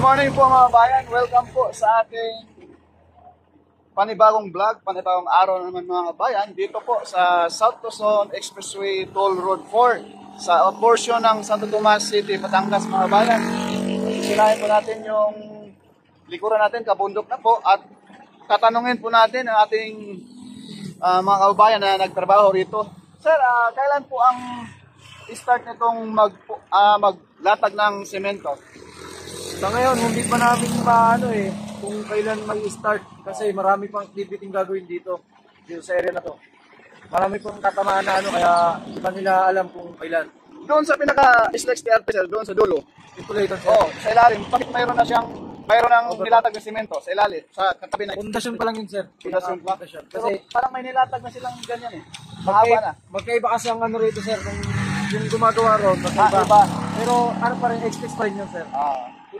morning po mga bayan. Welcome po sa ating panibagong vlog, panibagong araw naman mga bayan. Dito po sa South Luzon Expressway Toll Road 4 sa portion ng Santo Tomas City, Batangas mga bayan. Sinahin po natin yung likuran natin, kabundok na po, at tatanungin po natin ang ating mga kababayan na nagtrabaho rito. Sir, kailan po ang start nitong maglatag ng semento? Sa ngayon, hindi pa namin paano kung kailan mag-start kasi marami pang activity gagawin dito sa area na to. Marami pang tatamaan na kaya hindi pa nila alam kung kailan. Doon sa pinaka-SLEX TRP, sir, doon sa dulo. Ito lang ito. Sa ilalim. Bakit mayroon ng nilatag na semento sa ilalim? Sa katabi na. Pundasyon pa lang yun, sir. Pundasyon pa. Kasi parang may nilatag na silang ganyan Mahaba na. Magkaiba kasi ang rito, sir. Yung gumagawa ron, magkaiba. Iba. Pero ano pa rin, express pa rin yun, sir.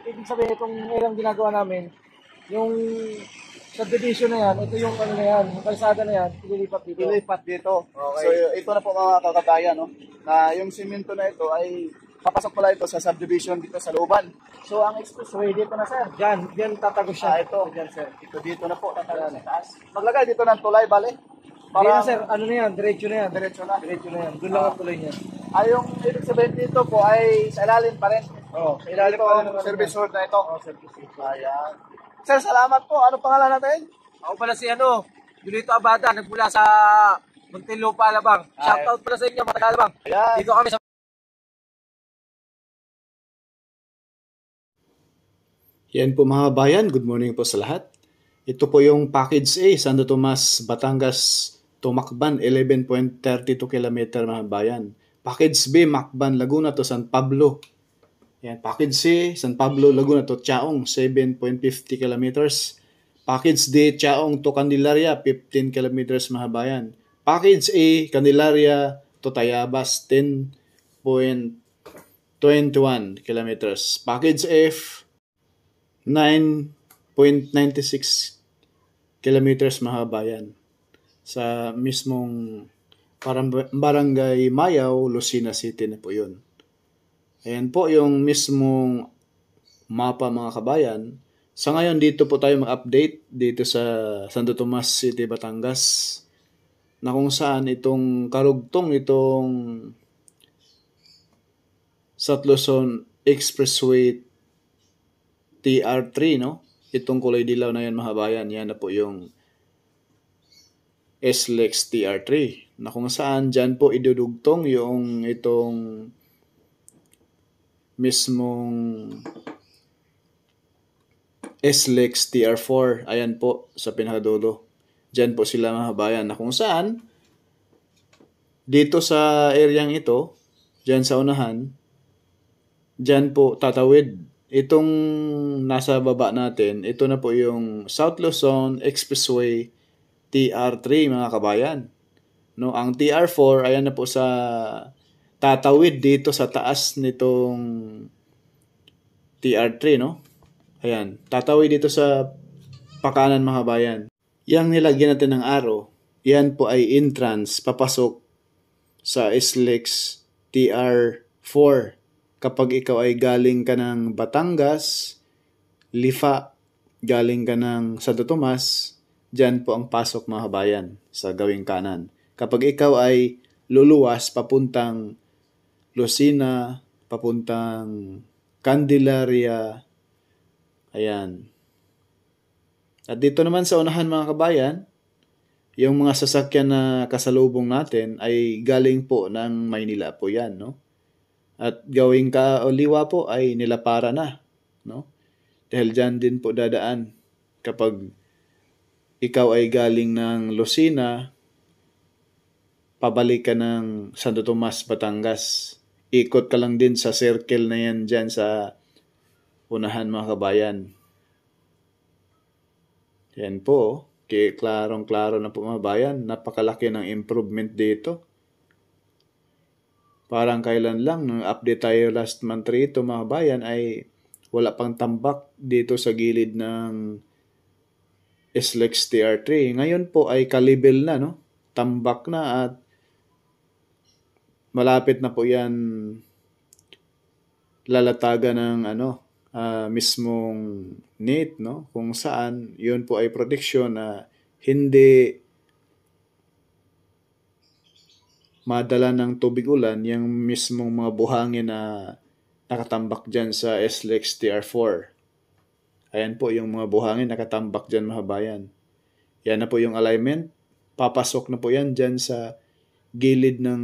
Ibig sabihin, itong ilang ginagawa namin, yung subdivision na yan, ito yung ano na yan, yung kalsada na yan, ililipat dito. Ilipat dito. Okay. So ito na po mga kakabayan, na yung semento na ito ay papasok pala ito sa subdivision dito sa looban. So ang expressway dito na, sir. Diyan tatago siya. Ito. Diyan, sir. Ito dito na po, tatagal sa taas. Maglagay dito ng tulay, bale. Para sir, ano na yan, diretso na yan. Diretso na. Diretso na yan. Doon lang ang tuloy niya. Yung ibig sabihin dito po ay sa ilalim pa rin. Sa ilalim ito, pa rin. service road na ito. Service road. Ayan. Sir, salamat po. Ano pangalan natin? Ako pala si Julito Abada, nagmula sa Muntinlupa, Alabang. Shoutout pala sa inyo, mga taga-Alabang. Ayan. Dito kami sa... Yan po mga bayan, good morning po sa lahat. Ito po yung Package A, Santo Tomas, Batangas, Tumakban, 11.32 km mga bayan. Package B, Macban, Laguna to San Pablo. Yan, Package C, San Pablo, Laguna to Chaong, 7.50 km. Package D, Chaong to Candelaria, 15 km mga bayan. Package A, Candelaria to Tayabas, 10.21 km. Package F, 9.96 kilometers mga bayan sa mismong Barangay Mayaw, Lucena City na po yun. Ayan po yung mismong mapa mga kabayan. Sa ngayon dito po tayo mag-update dito sa Santo Tomas City, Batangas, na kung saan itong karugtong itong South Luzon Expressway TR3, itong kulay dilaw na yan mga bayan, yan na po yung SLEX TR3, na kung saan dyan po idudugtong yung itong mismong SLEX TR4, ayan po sa pinakadulo. Dyan po sila mga bayan, na kung saan dito sa areang ito, dyan sa unahan, dyan po tatawid itong nasa baba natin. Ito na po yung South Luzon Expressway TR3 mga kabayan. Ang TR4 ayan na po sa tatawid dito sa taas nitong TR3, Ayan, tatawid dito sa pakanan mga bayan. Yang nilagyan natin ng arrow, yan po ay entrance papasok sa SLEX TR4. Kapag ikaw ay galing ka ng Batangas, Lifa, galing ka ng Santo Tomas, dyan po ang pasok mga kabayan sa gawing kanan. Kapag ikaw ay luluwas papuntang Lucena, papuntang Candelaria, ayan. At dito naman sa unahan mga kabayan, yung mga sasakyan na kasalubong natin ay galing po ng Maynila po yan, At gawing kauliwa po ay nilapara na, Dahil dyan din po dadaan kapag ikaw ay galing ng Lucena, pabalik ka ng Santo Tomas, Batangas. Ikot ka lang din sa circle na yan dyan sa unahan mga kabayan. Yan po, klarong-klaro na po mga bayan. Napakalaki ng improvement dito. Parang kailan lang, nung update tayo last month rito mga bayan, ay wala pang tambak dito sa gilid ng SLEX TR3. Ngayon po ay kalibel na, tambak na at malapit na po yan lalatagan ng mismong NEAT, no? Kung saan yun po ay proteksyon na hindi madala ng tubig ulan yung mismong mga buhangin na nakatambak dyan sa SLEX TR4. Ayan po yung mga buhangin nakatambak dyan mga kabayan. Yan na po yung alignment. Papasok na po yan dyan sa gilid ng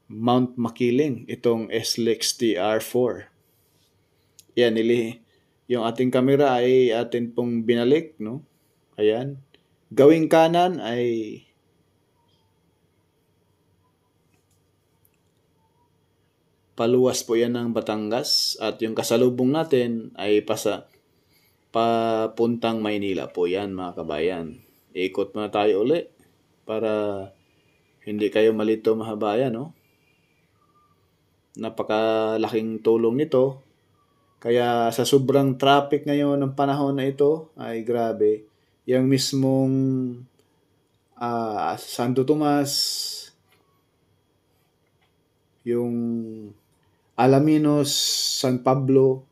Mount Makiling, itong SLEX TR4. Yan, yung ating camera ay atin pong binalik, no? Ayan. Gawing kanan ay paluwas po yan ng Batangas at yung kasalubong natin ay papuntang Maynila po yan mga kabayan. Ikot muna tayo uli para hindi kayo malito mga kabayan, no? Napakalaking tulong nito. Kaya sa sobrang traffic ngayon ng panahon na ito ay grabe. Yung mismong Santo Tomas, yung Alaminos, San Pablo,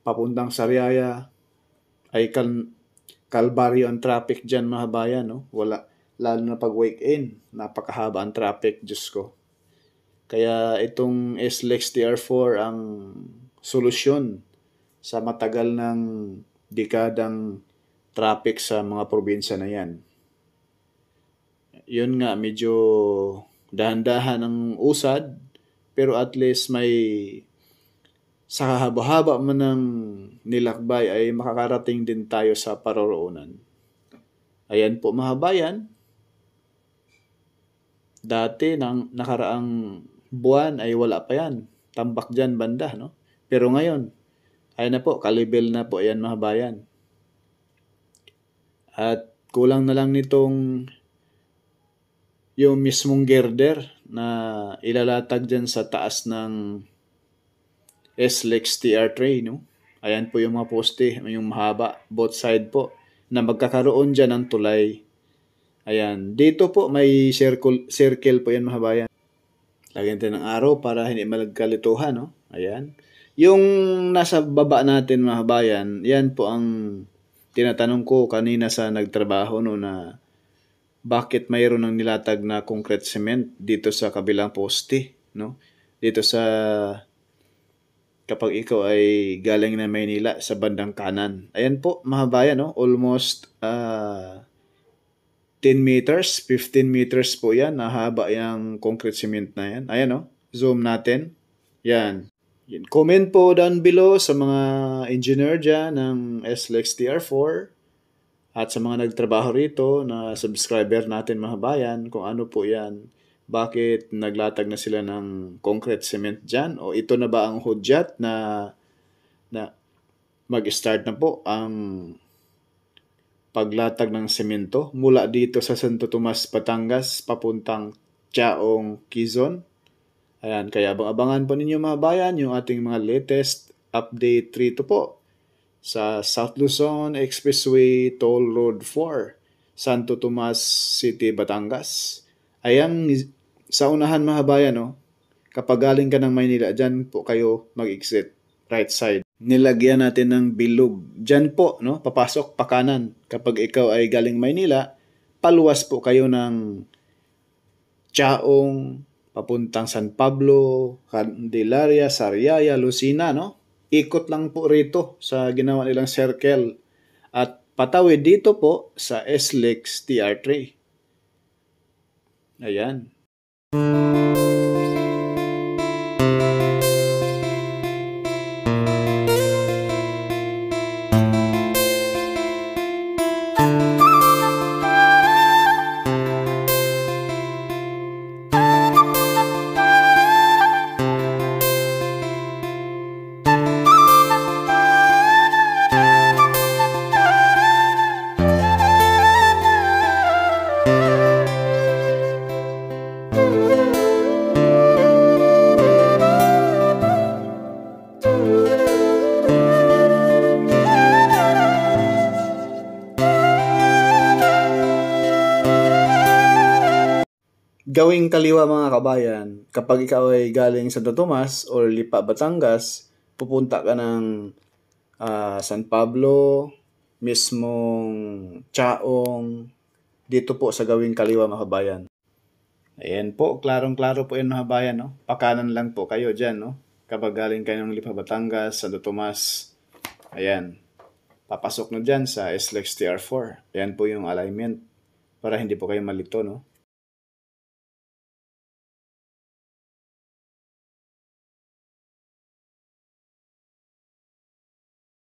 papuntang Sariaya, ay kalbaryo ang traffic dyan mga bayan, no? Lalo na pag weekend, napakahaba ang traffic, Diyos ko. Kaya itong SLEX TR4 ang solusyon sa matagal ng dekadang traffic sa mga probinsya na yan. Yun nga, medyo dahan-dahan ang usad, pero at least may sa haba-haba man ng nilakbay ay makakarating din tayo sa paroroonan. Ayan po mga bayan. Dati nang nakaraang buwan ay wala pa yan. Tambak dyan banda, no? Pero ngayon, ay na po, kalibel na po yan mga bayan. At kulang na lang nitong yung mismong girder na ilalatag dyan sa taas ng SLEX TR3, no? Ayan po yung mga poste, yung mahaba, both side po, na magkakaroon dyan ng tulay. Ayan, dito po may circle po yan mga bayan. Lagyan tayo ng araw para hindi malagkalituhan, no? Ayan. Yung nasa baba natin mga bayan, yan po ang tinatanong ko kanina sa nagtrabaho, no, na bakit mayroon ng nilatag na concrete cement dito sa kabilang poste, no? Dito sa kapag ikaw ay galing na Maynila sa bandang kanan. Ayan po mga bayan, no? Almost 10 meters, 15 meters po yan. Nahaba yung concrete cement na yan. Ayan, no? Zoom natin. Yan. Comment po down below sa mga engineer dyan ng SLEX TR4 at sa mga nagtrabaho rito na subscriber natin mga bayan kung ano po yan. Bakit naglatag na sila ng concrete cement dyan? O ito na ba ang hudyat na mag-start na po ang paglatag ng semento mula dito sa Santo Tomas, Batangas, papuntang Chaong, Quezon. Ayan, kaya abangan po ninyo mga bayan yung ating mga latest update rito po sa South Luzon Expressway Toll Road 4, Santo Tomas City, Batangas. Ayan, sa unahan mga bayan, no? Kapag galing ka ng Maynila, dyan po kayo mag-exit, right side. Nilagyan natin ng bilog. Dyan po, no? Papasok pa kanan. Kapag ikaw ay galing Maynila, paluwas po kayo ng Chaong, papuntang San Pablo, Candelaria, Sariaya, Lucena, no? Ikot lang po rito sa ginawa nilang circle. At patawid dito po sa SLEX TR3. Ayan. Gawing kaliwa mga kabayan, kapag ikaw ay galing Santo Tomas or Lipa, Batangas, pupunta ka ng San Pablo, mismong Chaong, dito po sa gawing kaliwa mga kabayan. Ayan po, klarong-klaro po yan mga kabayan, no? Pakanan lang po kayo dyan, no? Kapag galing kayo ng Lipa Batangas, Santo Tomas, ayan, papasok na dyan sa SLEX TR4. Ayan po yung alignment para hindi po kayo malito, no?